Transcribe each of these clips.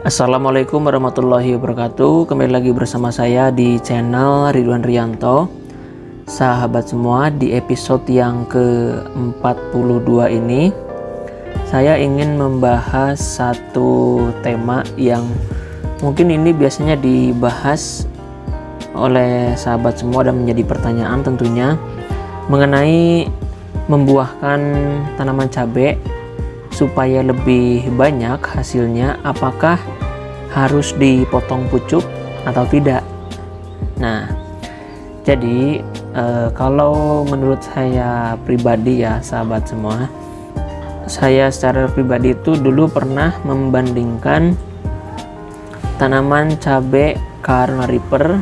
Assalamualaikum warahmatullahi wabarakatuh. Kembali lagi bersama saya di channel Ridwan Rianto. Sahabat semua, di episode yang ke-42 ini saya ingin membahas satu tema yang mungkin ini biasanya dibahas oleh sahabat semua dan menjadi pertanyaan tentunya, mengenai membuahkan tanaman cabai supaya lebih banyak hasilnya, apakah harus dipotong pucuk atau tidak. Nah, jadi kalau menurut saya pribadi ya sahabat semua, saya secara pribadi itu dulu pernah membandingkan tanaman cabai Carolina Reaper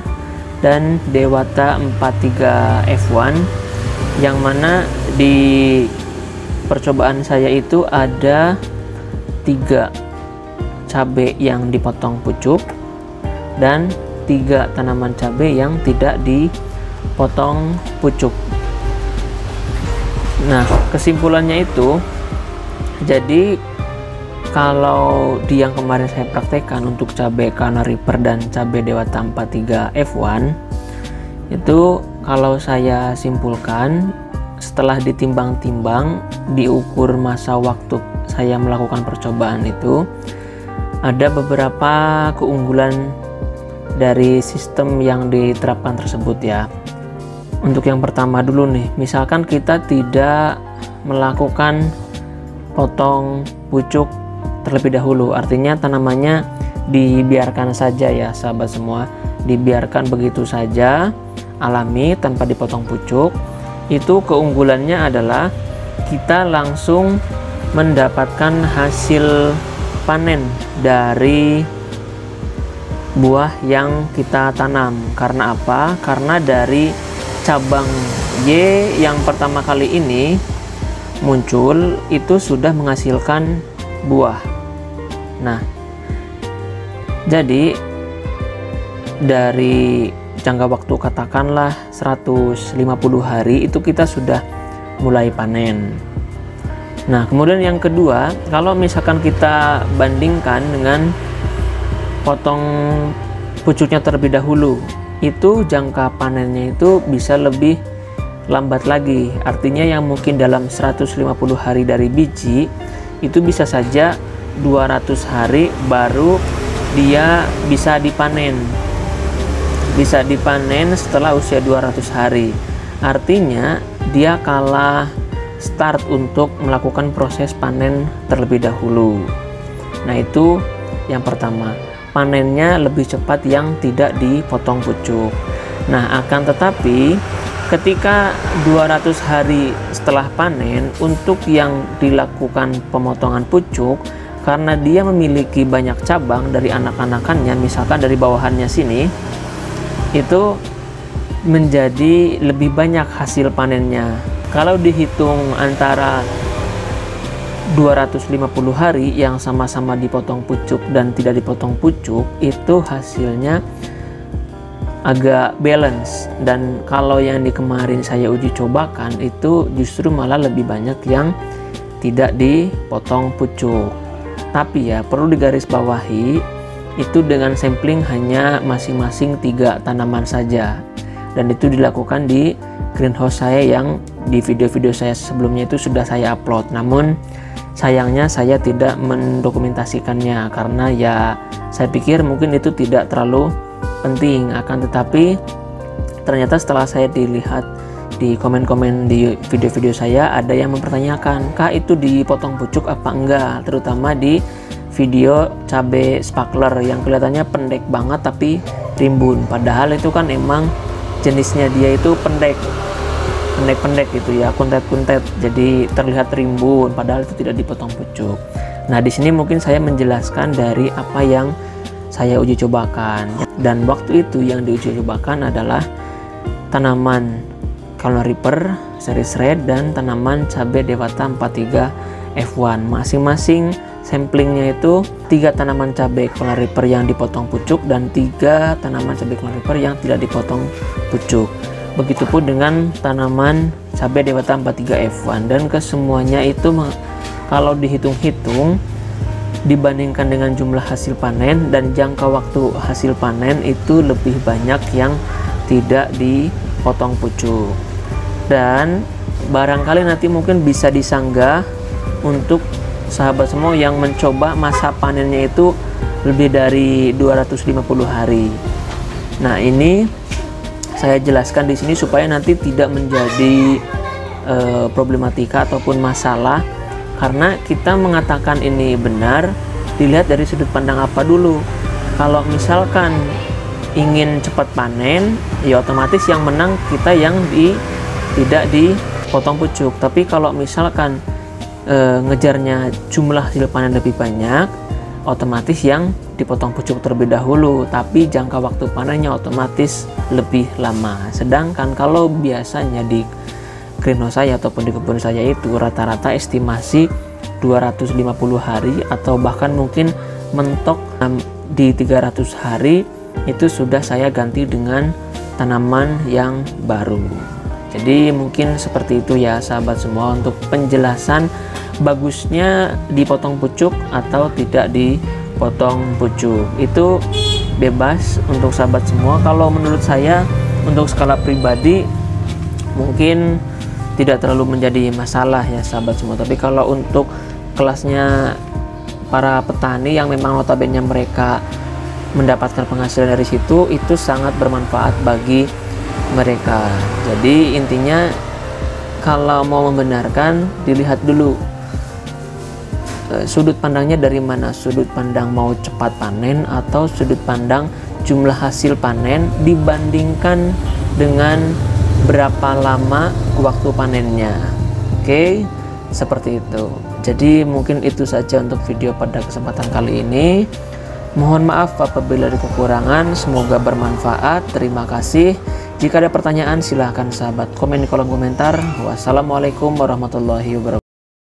dan Dewata 43 F1, yang mana di percobaan saya itu ada 3 cabai yang dipotong pucuk dan 3 tanaman cabai yang tidak dipotong pucuk. Nah, kesimpulannya itu, jadi kalau di yang kemarin saya praktekkan untuk cabai Carolina Reaper dan cabai Dewata 43 F1 itu, kalau saya simpulkan setelah ditimbang-timbang, diukur masa waktu saya melakukan percobaan itu, ada beberapa keunggulan dari sistem yang diterapkan tersebut ya. Untuk yang pertama dulu nih, misalkan kita tidak melakukan potong pucuk terlebih dahulu, artinya tanamannya dibiarkan saja ya sahabat semua, dibiarkan begitu saja alami tanpa dipotong pucuk. Itu keunggulannya adalah kita langsung mendapatkan hasil panen dari buah yang kita tanam. Karena apa? Karena dari cabang Y yang pertama kali ini muncul itu sudah menghasilkan buah. Nah, jadi dari jangka waktu katakanlah 150 hari itu kita sudah mulai panen. Nah, kemudian yang kedua, kalau misalkan kita bandingkan dengan potong pucuknya terlebih dahulu, itu jangka panennya itu bisa lebih lambat lagi. Artinya yang mungkin dalam 150 hari dari biji itu bisa saja 200 hari baru dia bisa dipanen. Bisa dipanen setelah usia 200 hari. Artinya dia kalah start untuk melakukan proses panen terlebih dahulu. Nah, itu yang pertama, panennya lebih cepat yang tidak dipotong pucuk. Nah, akan tetapi ketika 200 hari setelah panen, untuk yang dilakukan pemotongan pucuk, karena dia memiliki banyak cabang dari anak-anakannya, misalkan dari bawahannya sini, itu menjadi lebih banyak hasil panennya. Kalau dihitung antara 250 hari yang sama-sama dipotong pucuk dan tidak dipotong pucuk, itu hasilnya agak balance. Dan kalau yang di kemarin saya uji cobakan itu justru malah lebih banyak yang tidak dipotong pucuk. Tapi ya perlu digarisbawahi, itu dengan sampling hanya masing-masing 3 tanaman saja, dan itu dilakukan di greenhouse saya yang di video-video saya sebelumnya itu sudah saya upload. Namun sayangnya saya tidak mendokumentasikannya karena ya saya pikir mungkin itu tidak terlalu penting. Akan tetapi ternyata setelah saya dilihat di komen-komen di video-video saya, ada yang mempertanyakan, kah itu dipotong pucuk apa enggak, terutama di video cabai sparkler yang kelihatannya pendek banget tapi rimbun, padahal itu kan emang jenisnya dia itu pendek gitu ya, kuntet-kuntet, jadi terlihat rimbun padahal itu tidak dipotong pucuk. Nah, di sini mungkin saya menjelaskan dari apa yang saya uji cobakan, dan waktu itu yang diuji cobakan adalah tanaman Carolina Reaper series red dan tanaman cabai Dewata 43 F1. Masing-masing samplingnya itu 3 tanaman cabai Carolina Reaper yang dipotong pucuk dan 3 tanaman cabai Carolina Reaper yang tidak dipotong pucuk. Begitupun dengan tanaman cabai Dewata 43 F1, dan kesemuanya itu kalau dihitung-hitung dibandingkan dengan jumlah hasil panen, dan jangka waktu hasil panen itu lebih banyak yang tidak dipotong pucuk. Dan barangkali nanti mungkin bisa disanggah untuk sahabat semua yang mencoba masa panennya itu lebih dari 250 hari. Nah, ini saya jelaskan di sini supaya nanti tidak menjadi problematika ataupun masalah, karena kita mengatakan ini benar dilihat dari sudut pandang apa dulu. Kalau misalkan ingin cepat panen, ya otomatis yang menang kita yang tidak dipotong pucuk. Tapi kalau misalkan ngejarnya jumlah hasil panen lebih banyak, otomatis yang dipotong pucuk terlebih dahulu, tapi jangka waktu panennya otomatis lebih lama. Sedangkan kalau biasanya di greenhouse saya ataupun di kebun saya itu rata-rata estimasi 250 hari atau bahkan mungkin mentok di 300 hari itu sudah saya ganti dengan tanaman yang baru. Jadi mungkin seperti itu ya sahabat semua untuk penjelasan bagusnya dipotong pucuk atau tidak dipotong pucuk. Itu bebas untuk sahabat semua. Kalau menurut saya untuk skala pribadi mungkin tidak terlalu menjadi masalah ya sahabat semua. Tapi kalau untuk kelasnya para petani yang memang notabene mereka mendapatkan penghasilan dari situ, itu sangat bermanfaat bagi mereka. Jadi intinya kalau mau membenarkan, dilihat dulu sudut pandangnya dari mana. Sudut pandang mau cepat panen atau sudut pandang jumlah hasil panen dibandingkan dengan berapa lama waktu panennya. Oke, seperti itu. Jadi mungkin itu saja untuk video pada kesempatan kali ini. Mohon maaf apabila ada kekurangan, semoga bermanfaat. Terima kasih. Jika ada pertanyaan silahkan sahabat komen di kolom komentar. Wassalamualaikum warahmatullahi wabarakatuh.